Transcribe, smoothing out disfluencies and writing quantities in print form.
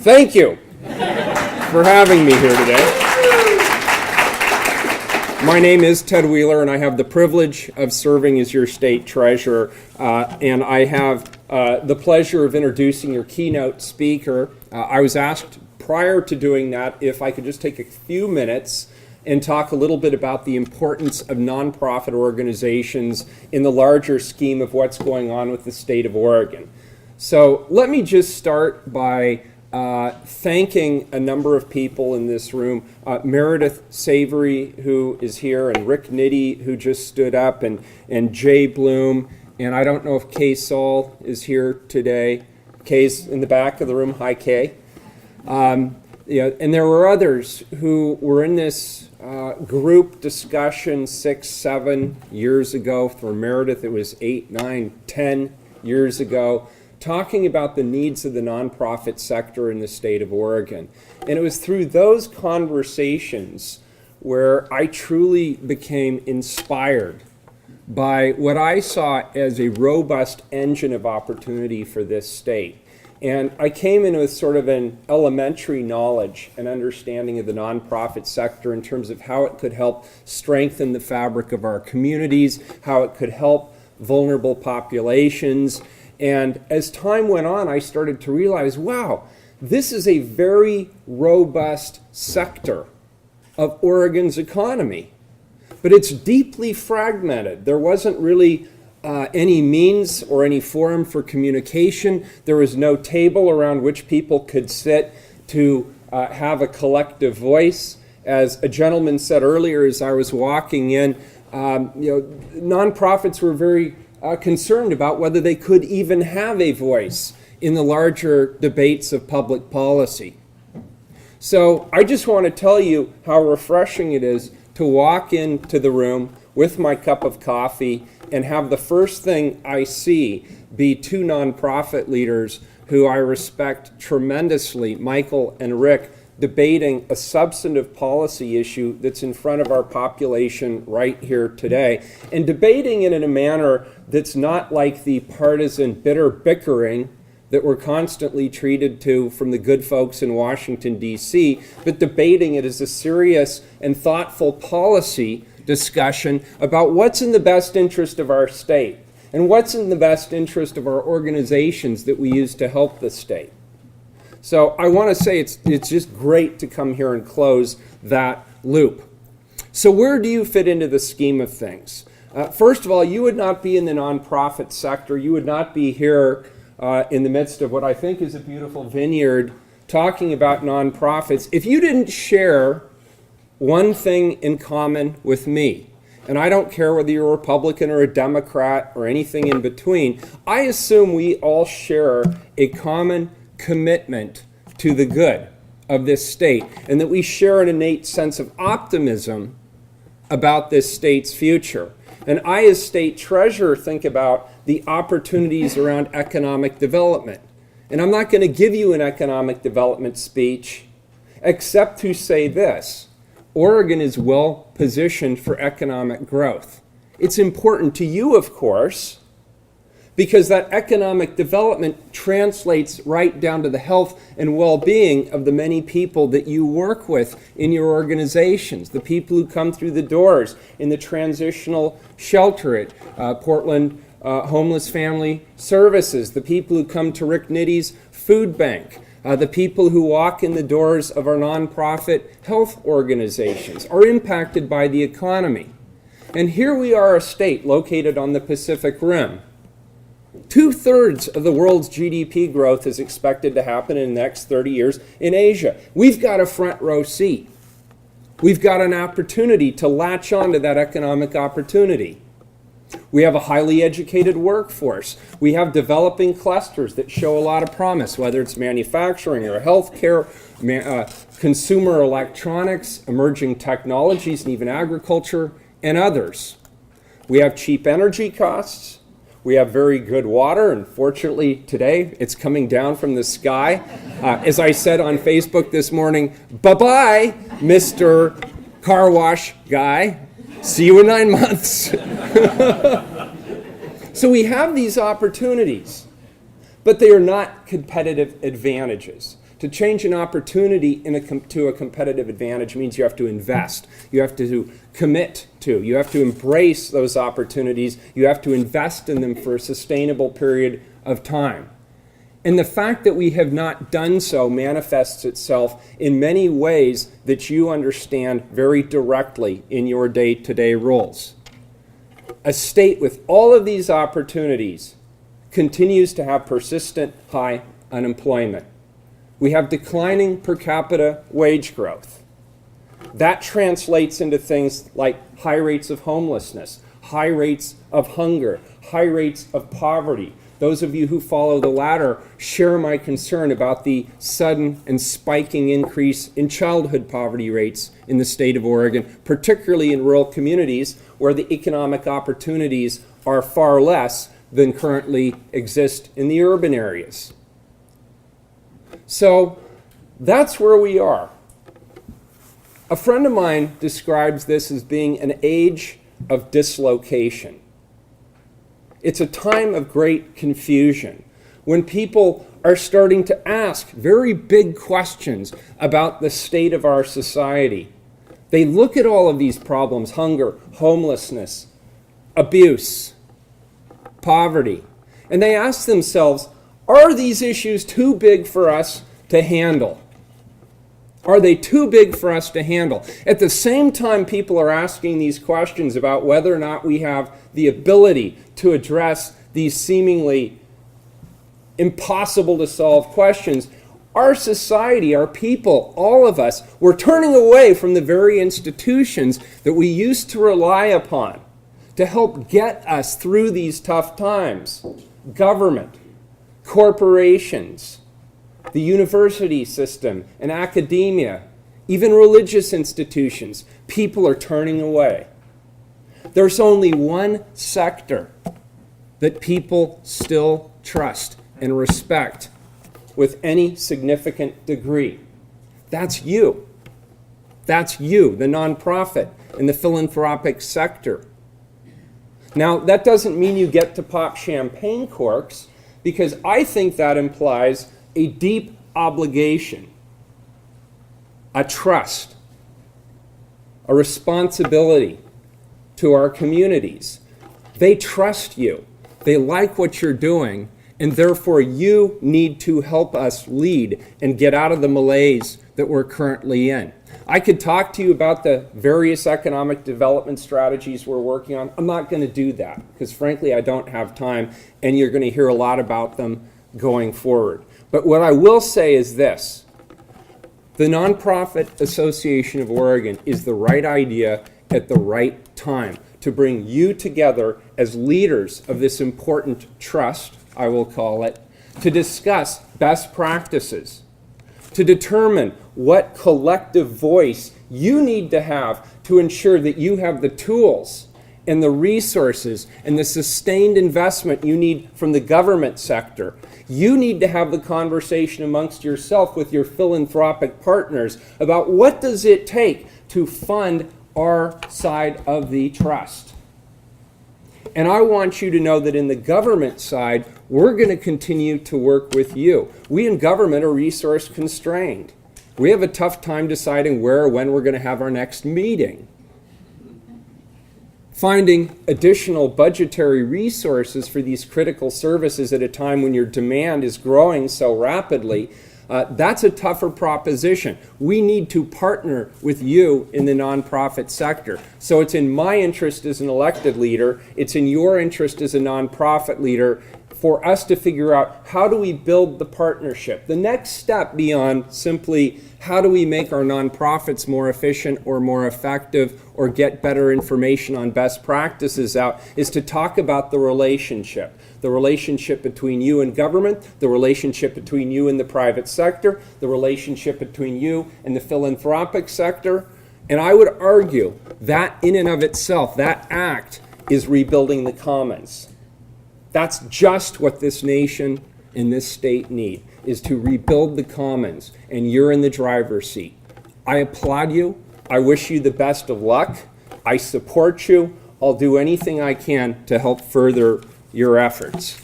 Thank you for having me here today. My name is Ted Wheeler, and I have the privilege of serving as your state treasurer. And I have the pleasure of introducing your keynote speaker. I was asked prior to doing that if I could just take a few minutes and talk a little bit about the importance of nonprofit organizations in the larger scheme of what's going on with the state of Oregon. So let me just start by thanking a number of people in this room. Meredith Savory, who is here, and Rick Nitty, who just stood up, and Jay Bloom, and I don't know if Kay Saul is here today. Kay's in the back of the room. Hi, Kay. And there were others who were in this group discussion 6, 7 years ago. For Meredith, it was 8, 9, 10 years ago, talking about the needs of the nonprofit sector in the state of Oregon. And it was through those conversations where I truly became inspired by what I saw as a robust engine of opportunity for this state. And I came in with sort of an elementary knowledge and understanding of the nonprofit sector in terms of how it could help strengthen the fabric of our communities, how it could help vulnerable populations. And as time went on, I started to realize, wow, this is a very robust sector of Oregon's economy. But it's deeply fragmented. There wasn't really any means or any forum for communication. There was no table around which people could sit to have a collective voice. As a gentleman said earlier as I was walking in, nonprofits were very concerned about whether they could even have a voice in the larger debates of public policy. So I just want to tell you how refreshing it is to walk into the room with my cup of coffee and have the first thing I see be two nonprofit leaders who I respect tremendously, Michael and Rick, debating a substantive policy issue that's in front of our population right here today, and debating it in a manner that's not like the partisan bitter bickering that we're constantly treated to from the good folks in Washington, D.C., but debating it as a serious and thoughtful policy discussion about what's in the best interest of our state and what's in the best interest of our organizations that we use to help the state. So I want to say it's just great to come here and close that loop. So where do you fit into the scheme of things? First of all, you would not be in the nonprofit sector. You would not be here in the midst of what I think is a beautiful vineyard talking about nonprofits if you didn't share one thing in common with me. And I don't care whether you're a Republican or a Democrat or anything in between. I assume we all share a common commitment to the good of this state, and that we share an innate sense of optimism about this state's future. And I, as state treasurer, think about the opportunities around economic development. And I'm not going to give you an economic development speech except to say this: Oregon is well positioned for economic growth. It's important to you, of course, because that economic development translates right down to the health and well-being of the many people that you work with in your organizations, the people who come through the doors in the transitional shelter at Portland Homeless Family Services, the people who come to Rick Nitty's food bank, the people who walk in the doors of our nonprofit health organizations are impacted by the economy. And here we are, a state located on the Pacific Rim. 2/3 of the world's GDP growth is expected to happen in the next 30 years in Asia. We've got a front row seat. We've got an opportunity to latch on to that economic opportunity. We have a highly educated workforce. We have developing clusters that show a lot of promise, whether it's manufacturing or healthcare, consumer electronics, emerging technologies, and even agriculture, and others. We have cheap energy costs. We have very good water, and fortunately today it's coming down from the sky. As I said on Facebook this morning, bye-bye, Mr. Car Wash Guy. See you in 9 months. So we have these opportunities, but they are not competitive advantages. To change an opportunity to a competitive advantage means you have to invest. You have to commit to. You have to embrace those opportunities. You have to invest in them for a sustainable period of time. And the fact that we have not done so manifests itself in many ways that you understand very directly in your day-to-day roles. A state with all of these opportunities continues to have persistent high unemployment. We have declining per capita wage growth. That translates into things like high rates of homelessness, high rates of hunger, high rates of poverty. Those of you who follow the latter share my concern about the sudden and spiking increase in childhood poverty rates in the state of Oregon, particularly in rural communities where the economic opportunities are far less than currently exist in the urban areas. So that's where we are. A friend of mine describes this as being an age of dislocation. It's a time of great confusion when people are starting to ask very big questions about the state of our society. They look at all of these problems: hunger, homelessness, abuse, poverty, and they ask themselves, are these issues too big for us to handle? Are they too big for us to handle? At the same time, people are asking these questions about whether or not we have the ability to address these seemingly impossible to solve questions. Our society, our people, all of us, we're turning away from the very institutions that we used to rely upon to help get us through these tough times. Government, corporations, the university system and academia, even religious institutions. People are turning away. There's only one sector that people still trust and respect with any significant degree. That's you. That's you, the nonprofit and the philanthropic sector. Now, that doesn't mean you get to pop champagne corks, because I think that implies a deep obligation, a trust, a responsibility to our communities. They trust you. They like what you're doing, and therefore you need to help us lead and get out of the malaise that we're currently in. I could talk to you about the various economic development strategies we're working on. I'm not going to do that because, frankly, I don't have time, and you're going to hear a lot about them going forward. But what I will say is this: the Nonprofit Association of Oregon is the right idea at the right time to bring you together as leaders of this important trust, I will call it, to discuss best practices, to determine what collective voice you need to have to ensure that you have the tools and the resources and the sustained investment you need from the government sector. You need to have the conversation amongst yourself with your philanthropic partners about what does it take to fund our side of the trust. And I want you to know that in the government side, we're going to continue to work with you. We in government are resource constrained. We have a tough time deciding where or when we're going to have our next meeting. Finding additional budgetary resources for these critical services at a time when your demand is growing so rapidly, that's a tougher proposition. We need to partner with you in the nonprofit sector. So it's in my interest as an elected leader, it's in your interest as a nonprofit leader, for us to figure out how do we build the partnership. The next step beyond simply how do we make our nonprofits more efficient or more effective or get better information on best practices out is to talk about the relationship between you and government, the relationship between you and the private sector, the relationship between you and the philanthropic sector. And I would argue that in and of itself, that act is rebuilding the commons. That's just what this nation and this state need, is to rebuild the commons, and you're in the driver's seat. I applaud you. I wish you the best of luck. I support you. I'll do anything I can to help further your efforts.